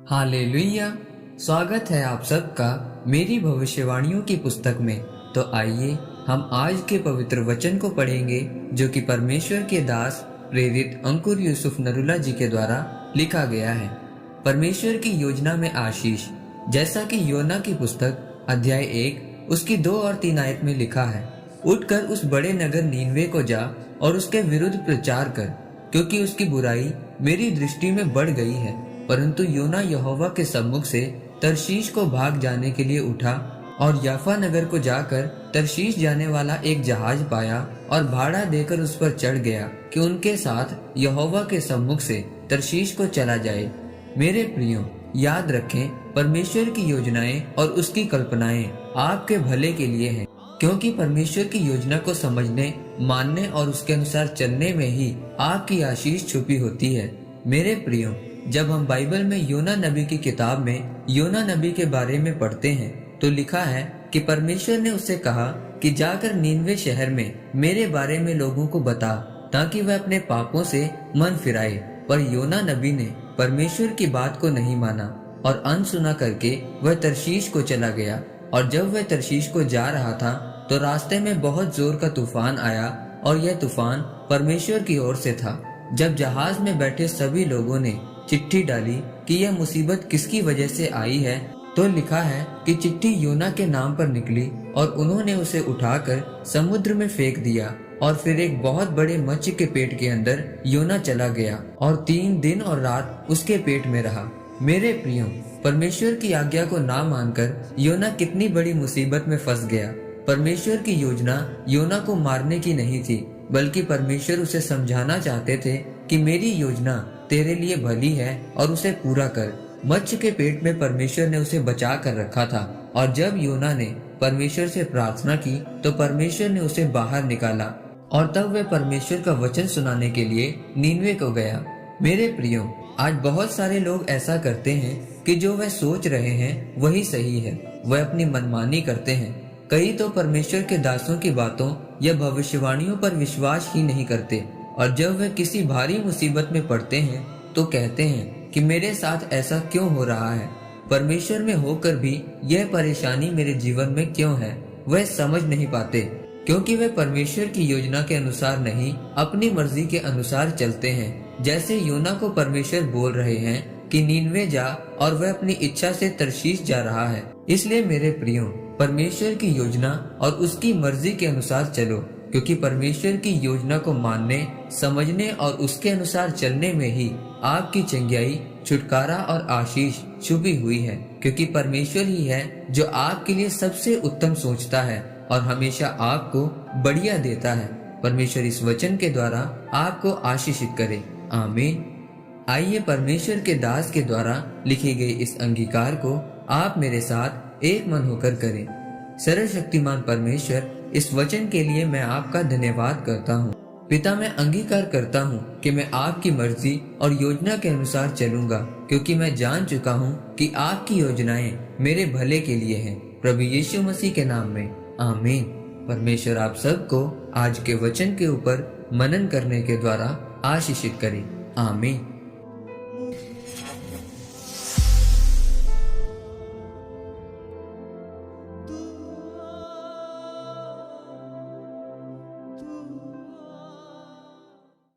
Hallelujah. स्वागत है आप सबका मेरी भविष्यवाणियों की पुस्तक में। तो आइए हम आज के पवित्र वचन को पढ़ेंगे जो कि परमेश्वर के दास प्रेरित अंकुर यूसुफ नरूला जी के द्वारा लिखा गया है। परमेश्वर की योजना में आशीष। जैसा कि योना की पुस्तक अध्याय 1 उसकी 2 और 3 आयत में लिखा है, उठकर उस बड़े नगर नीनवे को जा और उसके विरुद्ध प्रचार कर, क्योंकि उसकी बुराई मेरी दृष्टि में बढ़ गई है। परंतु योना यहोवा के सम्मुख से तरशीश को भाग जाने के लिए उठा और याफा नगर को जाकर तरशीश जाने वाला एक जहाज पाया और भाड़ा देकर उस पर चढ़ गया कि उनके साथ यहोवा के सम्मुख से तरशीश को चला जाए। मेरे प्रियो, याद रखें, परमेश्वर की योजनाएं और उसकी कल्पनाएं आपके भले के लिए हैं, क्योंकि परमेश्वर की योजना को समझने, मानने और उसके अनुसार चलने में ही आपकी आशीष छुपी होती है। मेरे प्रियो, जब हम बाइबल में योना नबी की किताब में योना नबी के बारे में पढ़ते हैं तो लिखा है कि परमेश्वर ने उससे कहा कि जाकर नीनवे शहर में मेरे बारे में लोगों को बता, ताकि वह अपने पापों से मन फिराए। पर योना नबी ने परमेश्वर की बात को नहीं माना और अनसुना करके वह तरशीश को चला गया। और जब वह तरशीश को जा रहा था तो रास्ते में बहुत जोर का तूफान आया और यह तूफान परमेश्वर की ओर से था। जब जहाज में बैठे सभी लोगों ने चिट्ठी डाली कि यह मुसीबत किसकी वजह से आई है, तो लिखा है कि चिट्ठी योना के नाम पर निकली और उन्होंने उसे उठाकर समुद्र में फेंक दिया। और फिर एक बहुत बड़े मच्छी के पेट के अंदर योना चला गया और 3 दिन और रात उसके पेट में रहा। मेरे प्रियो, परमेश्वर की आज्ञा को ना मानकर योना कितनी बड़ी मुसीबत में फंस गया। परमेश्वर की योजना योना को मारने की नहीं थी, बल्कि परमेश्वर उसे समझाना चाहते थे कि मेरी योजना तेरे लिए भली है और उसे पूरा कर। मत्स्य के पेट में परमेश्वर ने उसे बचा कर रखा था और जब योना ने परमेश्वर से प्रार्थना की तो परमेश्वर ने उसे बाहर निकाला और तब वह परमेश्वर का वचन सुनाने के लिए नीनवे को गया। मेरे प्रियो, आज बहुत सारे लोग ऐसा करते हैं कि जो वह सोच रहे हैं वही सही है, वह अपनी मनमानी करते हैं। कई तो परमेश्वर के दासों की बातों या भविष्यवाणियों पर विश्वास ही नहीं करते और जब वे किसी भारी मुसीबत में पड़ते हैं तो कहते हैं कि मेरे साथ ऐसा क्यों हो रहा है, परमेश्वर में होकर भी यह परेशानी मेरे जीवन में क्यों है। वह समझ नहीं पाते क्योंकि वे परमेश्वर की योजना के अनुसार नहीं, अपनी मर्जी के अनुसार चलते हैं। जैसे योना को परमेश्वर बोल रहे हैं कि नीनवे जा और वह अपनी इच्छा से तरशीश जा रहा है। इसलिए मेरे प्रियो, परमेश्वर की योजना और उसकी मर्जी के अनुसार चलो, क्योंकि परमेश्वर की योजना को मानने, समझने और उसके अनुसार चलने में ही आपकी चंगियाई, छुटकारा और आशीष छुपी हुई है। क्योंकि परमेश्वर ही है जो आपके लिए सबसे उत्तम सोचता है और हमेशा आपको बढ़िया देता है। परमेश्वर इस वचन के द्वारा आपको आशीषित करे। आमीन। आइए परमेश्वर के दास के द्वारा लिखी गई इस अंगीकार को आप मेरे साथ एक मन होकर करें। सर्वशक्तिमान परमेश्वर, इस वचन के लिए मैं आपका धन्यवाद करता हूँ। पिता, मैं अंगीकार करता हूँ कि मैं आपकी मर्जी और योजना के अनुसार चलूंगा, क्योंकि मैं जान चुका हूँ कि आपकी योजनाएं मेरे भले के लिए हैं। प्रभु यीशु मसीह के नाम में आमीन। परमेश्वर आप सबको आज के वचन के ऊपर मनन करने के द्वारा आशीषित करे। आमीन।